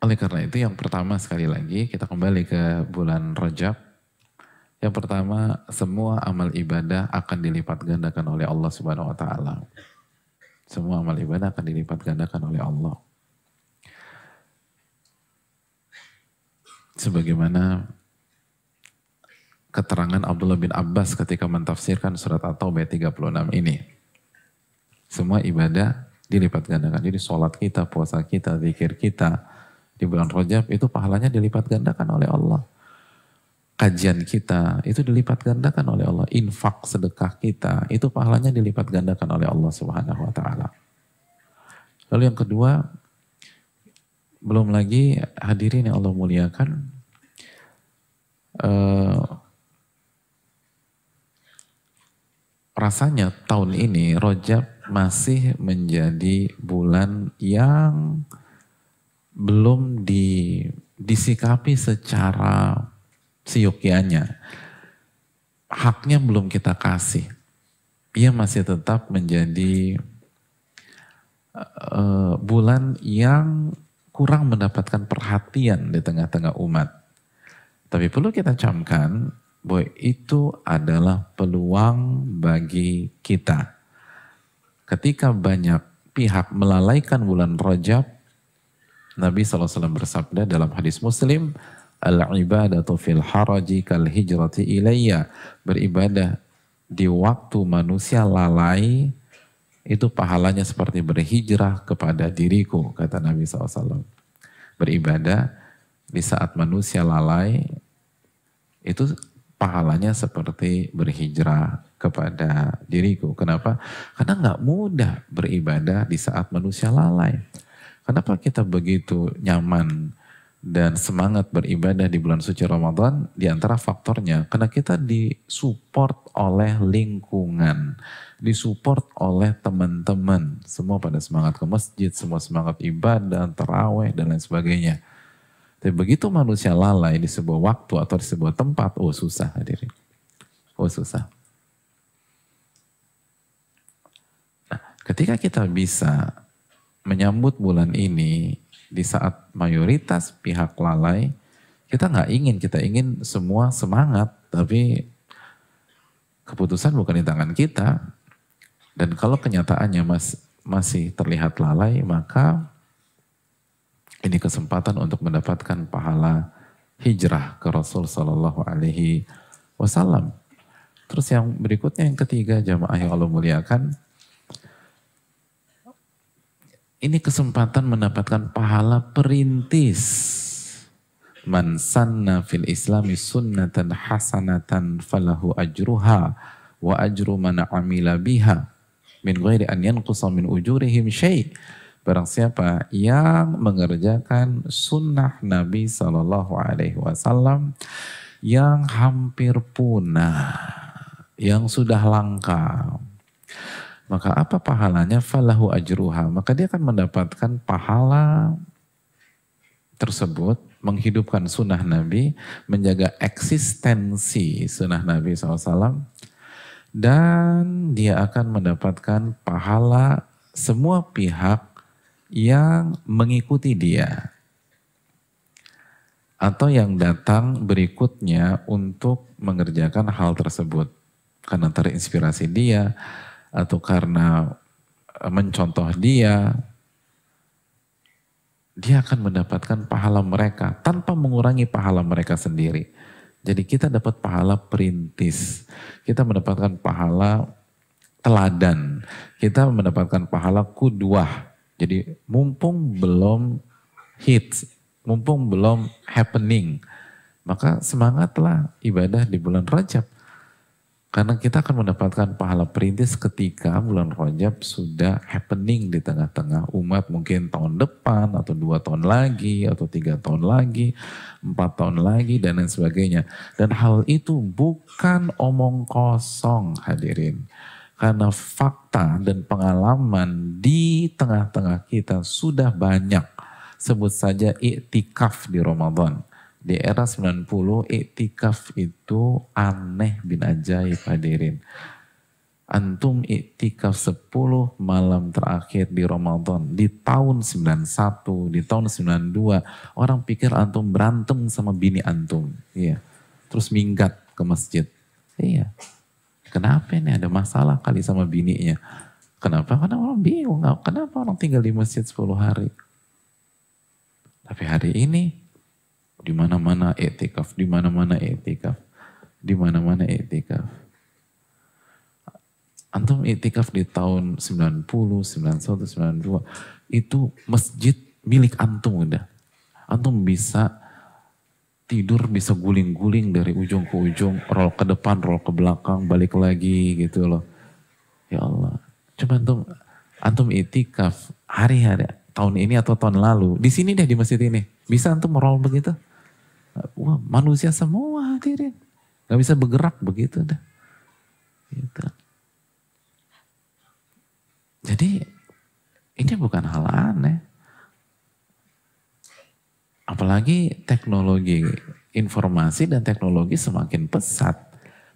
Oleh karena itu yang pertama sekali lagi kita kembali ke bulan Rajab. Yang pertama, semua amal ibadah akan dilipat gandakan oleh Allah Subhanahu wa taala. Semua amal ibadah akan dilipat gandakan oleh Allah. Sebagaimana keterangan Abdullah bin Abbas ketika mentafsirkan surat At-Taubah 36 ini. Semua ibadah dilipat gandakan. Jadi sholat kita, puasa kita, zikir kita di bulan Rajab itu pahalanya dilipat gandakan oleh Allah. Kajian kita itu dilipat gandakan oleh Allah. Infak sedekah kita itu pahalanya dilipat gandakan oleh Allah Subhanahu wa taala. Lalu yang kedua, belum lagi hadirin yang Allah muliakan, rasanya tahun ini Rajab masih menjadi bulan yang belum disikapi secara seyogyanya. Haknya belum kita kasih. Ia masih tetap menjadi bulan yang kurang mendapatkan perhatian di tengah-tengah umat. Tapi perlu kita camkan bahwa itu adalah peluang bagi kita. Ketika banyak pihak melalaikan bulan Rajab, Nabi SAW bersabda dalam hadis Muslim, al-ibadatu fil haraji kal hijrati ilayya. Beribadah di waktu manusia lalai, itu pahalanya seperti berhijrah kepada diriku, kata Nabi SAW. Beribadah di saat manusia lalai, itu pahalanya seperti berhijrah kepada diriku. Kenapa? Karena nggak mudah beribadah di saat manusia lalai. Kenapa kita begitu nyaman dan semangat beribadah di bulan suci Ramadan? Di antara faktornya, karena kita disupport oleh lingkungan, disupport oleh teman-teman. Semua pada semangat ke masjid, semua semangat ibadah, taraweh, dan lain sebagainya. Tapi begitu manusia lalai di sebuah waktu atau di sebuah tempat, oh susah hadirin. Oh susah. Nah, ketika kita bisa menyambut bulan ini di saat mayoritas pihak lalai, kita ingin semua semangat, tapi keputusan bukan di tangan kita. Dan kalau kenyataannya masih terlihat lalai, maka ini kesempatan untuk mendapatkan pahala hijrah ke Rasul Sallallahu Alaihi Wasallam. Terus yang berikutnya, yang ketiga, jamaah yang Allah muliakan, ini kesempatan mendapatkan pahala perintis. Man sanna fil islami sunnatan hasanatan falahu ajruha wa ajru man amila biha min ghairi an yanqusa min ujurihim syai'. Barang siapa yang mengerjakan sunnah Nabi Sallallahu Alaihi Wasallam yang hampir punah, yang sudah langka, maka apa pahalanya? Falahu ajruha. Maka dia akan mendapatkan pahala tersebut, menghidupkan sunnah Nabi, menjaga eksistensi sunnah Nabi SAW, dan dia akan mendapatkan pahala semua pihak yang mengikuti dia atau yang datang berikutnya untuk mengerjakan hal tersebut karena terinspirasi dia atau karena mencontoh dia akan mendapatkan pahala mereka tanpa mengurangi pahala mereka sendiri. Jadi kita dapat pahala perintis, kita mendapatkan pahala teladan, kita mendapatkan pahala kudwah. Jadi mumpung belum hits, mumpung belum happening, maka semangatlah ibadah di bulan Rajab. Karena kita akan mendapatkan pahala perintis ketika bulan Rajab sudah happening di tengah-tengah umat, mungkin tahun depan atau 2 tahun lagi atau 3 tahun lagi, 4 tahun lagi dan lain sebagainya. Dan hal itu bukan omong kosong hadirin. Karena fakta dan pengalaman di tengah-tengah kita sudah banyak. Sebut saja iktikaf di Ramadan. Di era 90, iktikaf itu aneh bin ajaib hadirin. Antum iktikaf 10 malam terakhir di Ramadan di tahun 91, di tahun 92, orang pikir antum berantem sama bini antum. Iya. Terus minggat ke masjid. Iya. Kenapa ini ada masalah kali sama bininya? Kenapa? Karena orang bingung. Kenapa orang tinggal di masjid 10 hari? Tapi hari ini di mana-mana iktikaf, di mana-mana iktikaf, di mana-mana iktikaf. Antum iktikaf di tahun 90, 91, 92, itu masjid milik antum udah. Antum bisa tidur, bisa guling-guling dari ujung ke ujung, roll ke depan, roll ke belakang, balik lagi gitu loh. Ya Allah, coba antum iktikaf hari-hari, tahun ini atau tahun lalu, di sini deh di masjid ini, bisa antum roll begitu? Wah, manusia semua hadirin, gak bisa bergerak begitu dah. Gitu. Jadi ini bukan hal aneh. Apalagi teknologi informasi dan teknologi semakin pesat.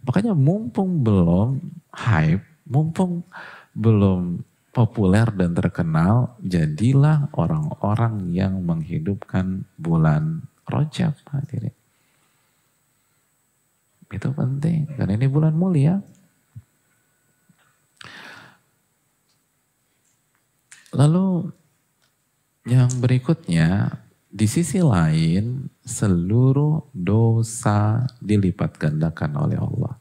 Makanya mumpung belum hype, mumpung belum populer dan terkenal, jadilah orang-orang yang menghidupkan bulan Rajab hadirin. Itu penting, karena ini bulan mulia. Lalu yang berikutnya, di sisi lain seluruh dosa dilipat gandakan oleh Allah.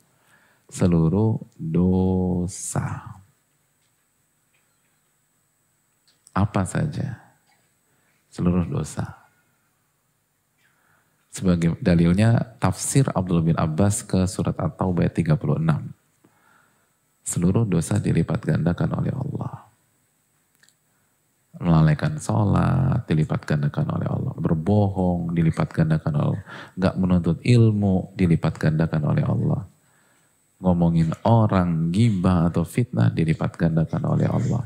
Seluruh dosa. Apa saja? Seluruh dosa. Sebagai dalilnya tafsir Abdullah bin Abbas ke surat At-Taubah ayat 36. Seluruh dosa dilipat gandakan oleh Allah. Melalaikan sholat, dilipat gandakan oleh Allah. Berbohong, dilipat gandakan oleh Allah. Gak menuntut ilmu, dilipat gandakan oleh Allah. Ngomongin orang, gibah atau fitnah, dilipat gandakan oleh Allah.